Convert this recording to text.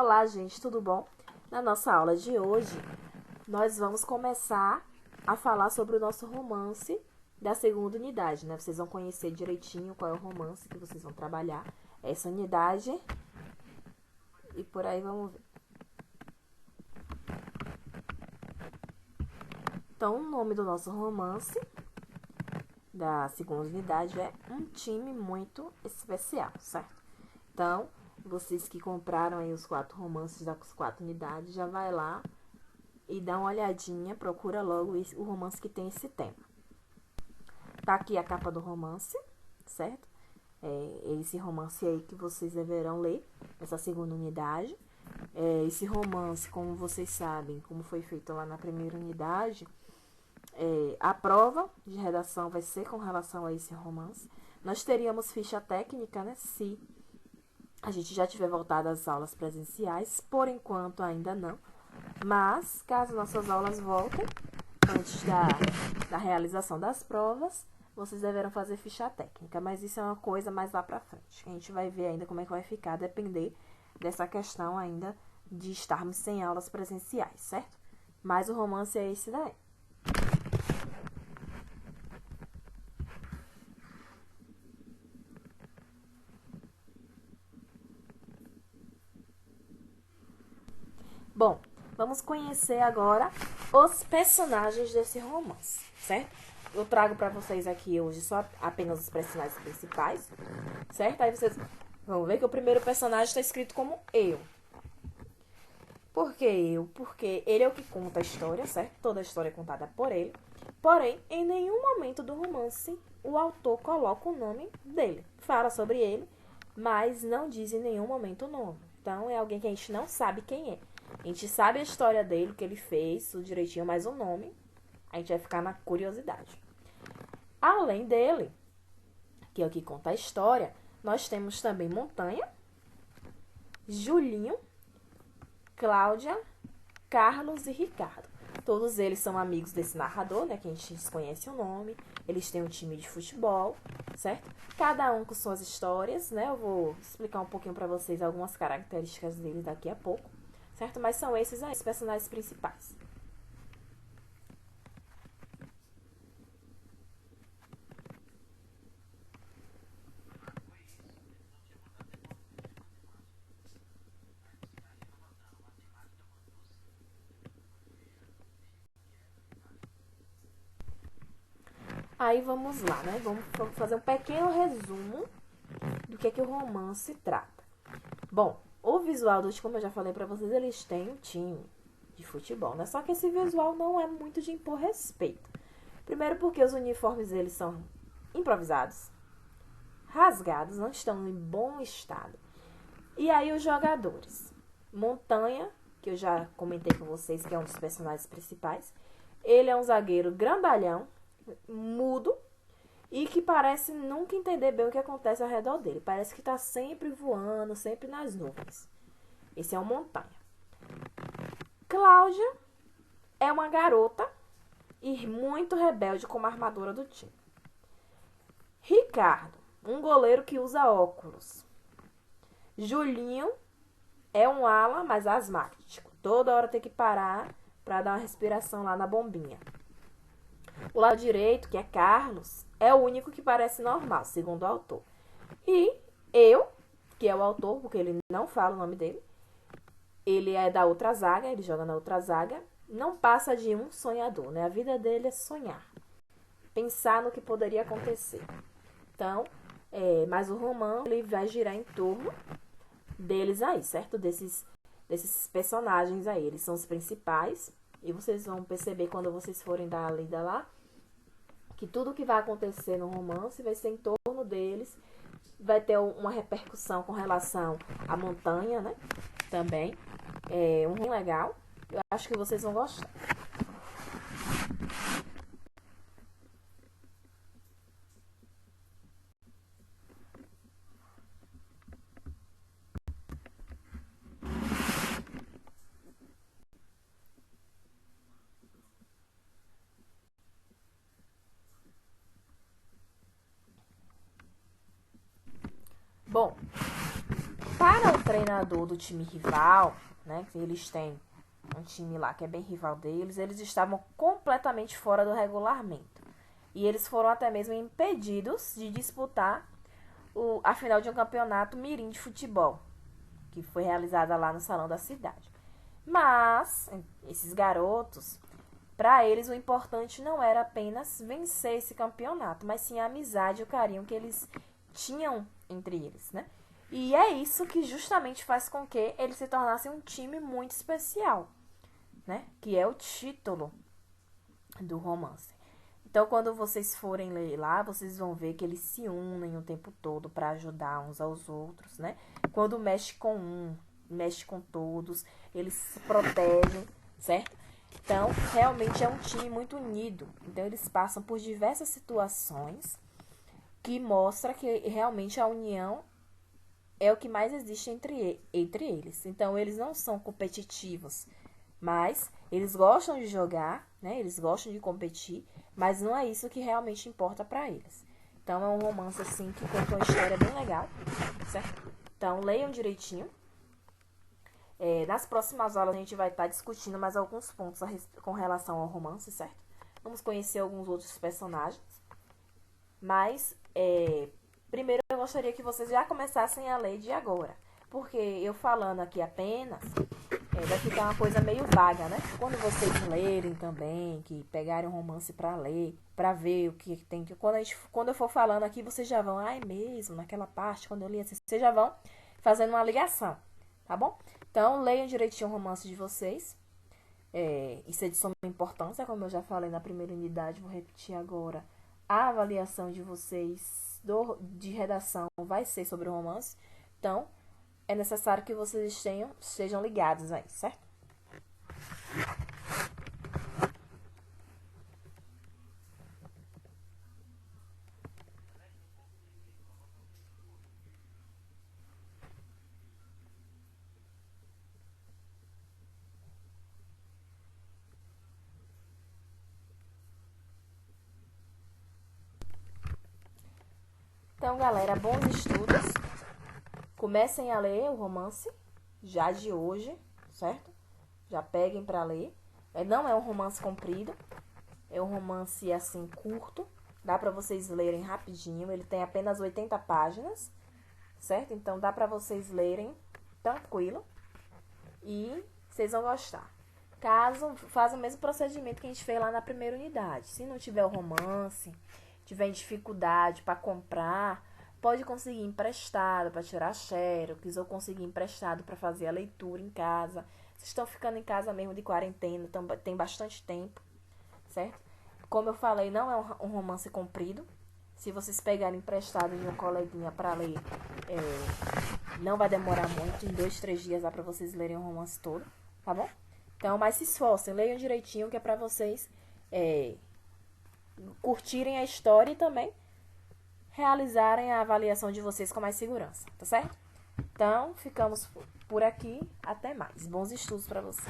Olá, gente, tudo bom? Na nossa aula de hoje, nós vamos começar a falar sobre o nosso romance da segunda unidade, né? Vocês vão conhecer direitinho qual é o romance que vocês vão trabalhar essa unidade e por aí vamos ver. Então, o nome do nosso romance da segunda unidade é Um Time Muito Especial, certo? Então, vocês que compraram aí os 4 romances das 4 unidades, já vai lá e dá uma olhadinha, procura logo o romance que tem esse tema. Tá aqui a capa do romance, certo? É esse romance aí que vocês deverão ler, essa segunda unidade. Esse romance, como vocês sabem, como foi feito lá na primeira unidade, a prova de redação vai ser com relação a esse romance. Nós teríamos ficha técnica, né? Se a gente já tiver voltado às aulas presenciais, por enquanto ainda não. Mas, caso nossas aulas voltem, antes da realização das provas, vocês deverão fazer ficha técnica. Mas isso é uma coisa mais lá pra frente. A gente vai ver ainda como é que vai ficar, depender dessa questão ainda de estarmos sem aulas presenciais, certo? Mas o romance é esse daí. Bom, vamos conhecer agora os personagens desse romance, certo? Eu trago para vocês aqui hoje só apenas os personagens principais, certo? Aí vocês vão ver que o primeiro personagem está escrito como eu. Por que eu? Porque ele é o que conta a história, certo? Toda a história é contada por ele. Porém, em nenhum momento do romance o autor coloca o nome dele. Fala sobre ele, mas não diz em nenhum momento o nome. Então, é alguém que a gente não sabe quem é. A gente sabe a história dele, o que ele fez, tudo direitinho, mas o nome, a gente vai ficar na curiosidade. Além dele, que é o que conta a história, nós temos também Montanha, Julinho, Cláudia, Carlos e Ricardo. Todos eles são amigos desse narrador, né? Que a gente desconhece o nome. Eles têm um time de futebol, certo? Cada um com suas histórias, né? Eu vou explicar um pouquinho pra vocês algumas características deles daqui a pouco, certo? Mas são esses aí, os personagens principais. Aí vamos lá, né? Vamos fazer um pequeno resumo do que o romance trata. Bom, o visual dos, como eu já falei pra vocês, eles têm um time de futebol, né? Só que esse visual não é muito de impor respeito. Primeiro porque os uniformes eles são improvisados, rasgados, não estão em bom estado. E aí os jogadores. Montanha, que eu já comentei com vocês que é um dos personagens principais. Ele é um zagueiro grandalhão, mudo, e que parece nunca entender bem o que acontece ao redor dele. Parece que está sempre voando, sempre nas nuvens. Esse é o Montanha. Cláudia é uma garota e muito rebelde como armadura do time. Ricardo, um goleiro que usa óculos. Julinho é um ala, mas asmático. Toda hora tem que parar para dar uma respiração lá na bombinha. O lado direito, que é Carlos, é o único que parece normal, segundo o autor. E eu, que é o autor, porque ele não fala o nome dele, ele é da outra zaga, ele joga na outra zaga, não passa de um sonhador, né? A vida dele é sonhar, pensar no que poderia acontecer. Então, mas o romance ele vai girar em torno deles aí, certo? Desses personagens aí, eles são os principais. E vocês vão perceber quando vocês forem dar a lida lá, que tudo que vai acontecer no romance vai ser em torno deles. Vai ter uma repercussão com relação à Montanha, né? Também. É um legal. Eu acho que vocês vão gostar. Bom, para o treinador do time rival, né? Que eles têm um time lá que é bem rival deles, eles estavam completamente fora do regulamento. E eles foram até mesmo impedidos de disputar a final de um campeonato mirim de futebol, que foi realizada lá no salão da cidade. Mas, esses garotos, para eles o importante não era apenas vencer esse campeonato, mas sim a amizade e o carinho que eles tinham entre eles, né? E é isso que justamente faz com que eles se tornassem um time muito especial, né? Que é o título do romance. Então, quando vocês forem ler lá, vocês vão ver que eles se unem o tempo todo para ajudar uns aos outros, né? Quando mexe com um, mexe com todos, eles se protegem, certo? Então, realmente é um time muito unido. Então, eles passam por diversas situações que mostra que realmente a união é o que mais existe entre eles. Então, eles não são competitivos, mas eles gostam de jogar, né? Eles gostam de competir, mas não é isso que realmente importa para eles. Então, é um romance, assim, que conta uma história bem legal, certo? Então, leiam direitinho. Nas próximas aulas, a gente vai estar discutindo mais alguns pontos com relação ao romance, certo? Vamos conhecer alguns outros personagens. Mas, primeiro, eu gostaria que vocês já começassem a ler de agora. Porque eu falando aqui apenas, vai ficar uma coisa meio vaga, né? Quando vocês lerem também, que pegarem um romance pra ler, pra ver o que tem que... Quando eu for falando aqui, vocês já vão, mesmo, naquela parte, quando eu li assim, vocês já vão fazendo uma ligação, tá bom? Então, leiam direitinho o romance de vocês. Isso é de suma importância, como eu já falei na primeira unidade, vou repetir agora. A avaliação de vocês de redação vai ser sobre o romance. Então, é necessário que vocês estejam ligados aí, certo? Então, galera, bons estudos. Comecem a ler o romance já de hoje, certo? Já peguem para ler. Não é um romance comprido, é um romance assim curto. Dá para vocês lerem rapidinho. Ele tem apenas 80 páginas, certo? Então dá para vocês lerem tranquilo e vocês vão gostar. Caso faz o mesmo procedimento que a gente fez lá na primeira unidade. Se não tiver o romance, tiver dificuldade para comprar, pode conseguir emprestado para tirar xerox ou conseguir emprestado para fazer a leitura em casa. Vocês estão ficando em casa mesmo de quarentena, então tem bastante tempo, certo? Como eu falei, não é um romance comprido. Se vocês pegarem emprestado de um coleguinha para ler, não vai demorar muito. Em 2, 3 dias dá para vocês lerem o romance todo, tá bom? Então, mas se esforcem, leiam direitinho, que é para vocês curtirem a história e também realizarem a avaliação de vocês com mais segurança, tá certo? Então, ficamos por aqui. Até mais. Bons estudos para vocês.